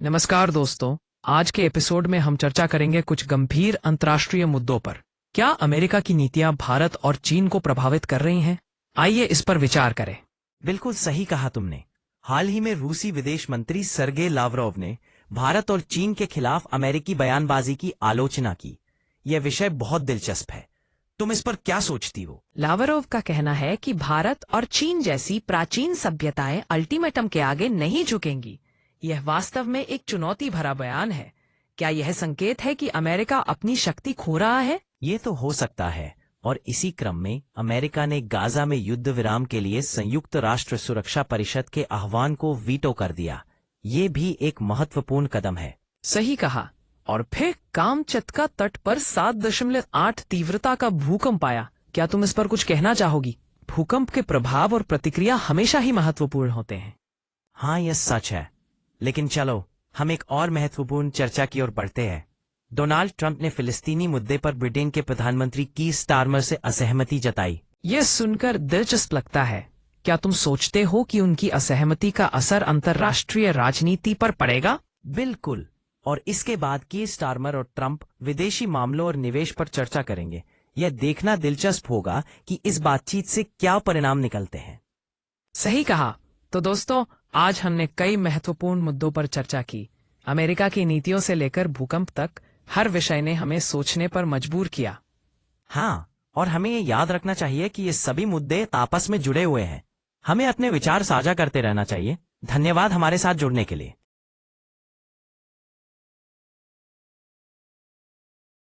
नमस्कार दोस्तों। आज के एपिसोड में हम चर्चा करेंगे कुछ गंभीर अंतर्राष्ट्रीय मुद्दों पर। क्या अमेरिका की नीतियां भारत और चीन को प्रभावित कर रही हैं? आइए इस पर विचार करें। बिल्कुल सही कहा तुमने। हाल ही में रूसी विदेश मंत्री सर्गेई लावरोव ने भारत और चीन के खिलाफ अमेरिकी बयानबाजी की आलोचना की। यह विषय बहुत दिलचस्प है। तुम इस पर क्या सोचती हो? लावरोव का कहना है कि भारत और चीन जैसी प्राचीन सभ्यताएं अल्टीमेटम के आगे नहीं झुकेंगी। यह वास्तव में एक चुनौती भरा बयान है। क्या यह संकेत है कि अमेरिका अपनी शक्ति खो रहा है? ये तो हो सकता है। और इसी क्रम में अमेरिका ने गाजा में युद्ध विराम के लिए संयुक्त राष्ट्र सुरक्षा परिषद के आह्वान को वीटो कर दिया। ये भी एक महत्वपूर्ण कदम है। सही कहा। और फिर कामचत्का तट पर 7.8 तीव्रता का भूकंप आया। क्या तुम इस पर कुछ कहना चाहोगी? भूकंप के प्रभाव और प्रतिक्रिया हमेशा ही महत्वपूर्ण होते हैं। हाँ, यह सच है। लेकिन चलो हम एक और महत्वपूर्ण चर्चा की ओर बढ़ते हैं। डोनाल्ड ट्रंप ने फिलिस्तीनी मुद्दे पर ब्रिटेन के प्रधानमंत्री कीर स्टारमर से असहमति जताई। यह सुनकर दिलचस्प लगता है। क्या तुम सोचते हो कि उनकी असहमति का असर अंतर्राष्ट्रीय राजनीति पर पड़ेगा? बिल्कुल। और इसके बाद कीर स्टारमर और ट्रंप विदेशी मामलों और निवेश पर चर्चा करेंगे। यह देखना दिलचस्प होगा कि इस बातचीत से क्या परिणाम निकलते हैं। सही कहा। तो दोस्तों, आज हमने कई महत्वपूर्ण मुद्दों पर चर्चा की। अमेरिका की नीतियों से लेकर भूकंप तक हर विषय ने हमें सोचने पर मजबूर किया। हाँ, और हमें ये याद रखना चाहिए कि ये सभी मुद्दे आपस में जुड़े हुए हैं। हमें अपने विचार साझा करते रहना चाहिए। धन्यवाद हमारे साथ जुड़ने के लिए।